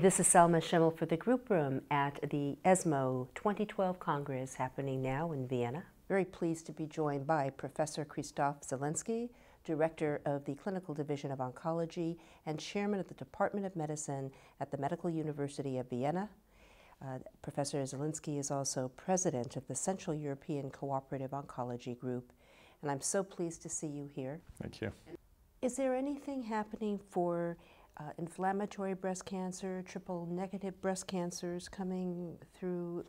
This is Selma Schimmel for the Group Room at the ESMO 2012 Congress happening now in Vienna. Very pleased to be joined by Professor Christoph Zielinski, Director of the Clinical Division of Oncology and Chairman of the Department of Medicine at the Medical University of Vienna. Professor Zielinski is also President of the Central European Cooperative Oncology Group, and I'm so pleased to see you here. Thank you. Is there anything happening for inflammatory breast cancer, triple-negative breast cancers coming through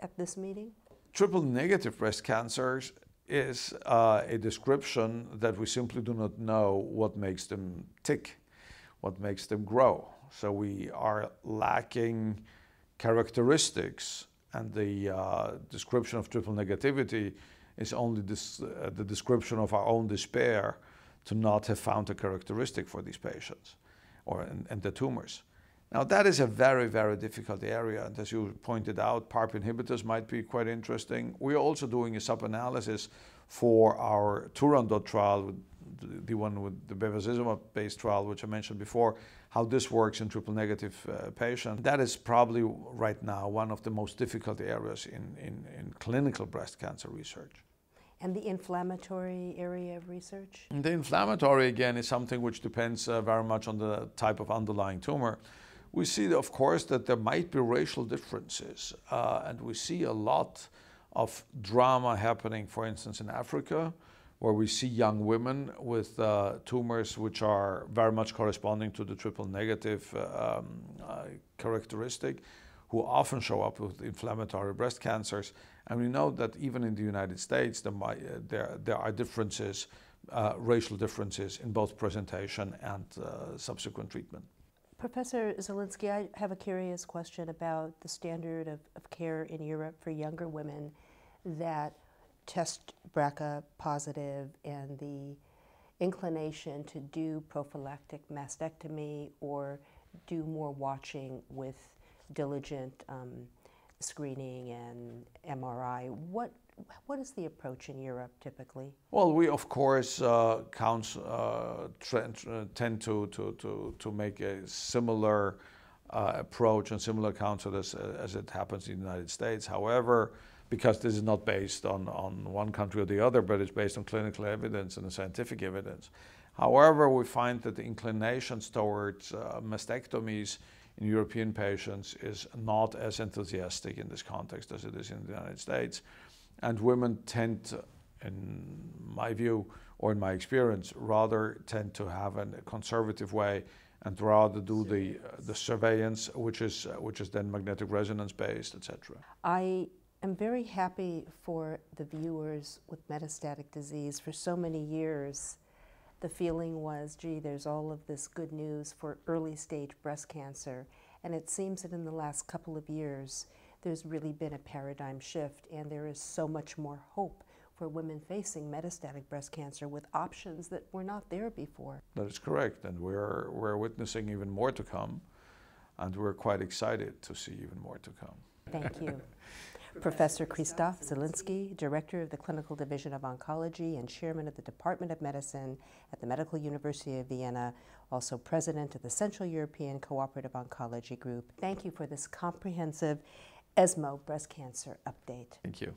at this meeting? Triple-negative breast cancers is a description that we simply do not know what makes them tick, what makes them grow. So we are lacking characteristics, and the description of triple negativity is only the description of our own despair to not have found a characteristic for these patients and the tumors. Now that is a very, very difficult area, and as you pointed out, PARP inhibitors might be quite interesting. We are also doing a sub-analysis for our Turandot trial, the one with the bevacizumab-based trial, which I mentioned before, how this works in triple-negative patients. That is probably right now one of the most difficult areas in clinical breast cancer research. And the inflammatory area of research? The inflammatory, again, is something which depends very much on the type of underlying tumor. We see, of course, that there might be racial differences, and we see a lot of drama happening, for instance, in Africa, where we see young women with tumors which are very much corresponding to the triple-negative characteristic, who often show up with inflammatory breast cancers. And we know that even in the United States, there are differences, racial differences in both presentation and subsequent treatment. Professor Zielinski, I have a curious question about the standard of care in Europe for younger women that test BRCA positive and the inclination to do prophylactic mastectomy or do more watching with diligent screening and MRI. What is the approach in Europe typically? Well, we of course tend to make a similar approach and similar counsel as it happens in the United States. However, because this is not based on one country or the other, but it's based on clinical evidence and scientific evidence. However, we find that the inclinations towards mastectomies in European patients is not as enthusiastic in this context as it is in the United States. And women tend, in my view or in my experience, rather tend to have a conservative way and rather do the surveillance, which is then magnetic resonance based, etc. I am very happy for the viewers with metastatic disease. For so many years, the feeling was, gee, there's all of this good news for early stage breast cancer. And it seems that in the last couple of years, there's really been a paradigm shift, and there is so much more hope for women facing metastatic breast cancer with options that were not there before. That is correct, and we're witnessing even more to come, and we're quite excited to see even more to come. Thank you. Professor Christoph Zielinski, Director of the Clinical Division of Oncology and Chairman of the Department of Medicine at the Medical University of Vienna, also President of the Central European Cooperative Oncology Group. Thank you for this comprehensive ESMO breast cancer update. Thank you.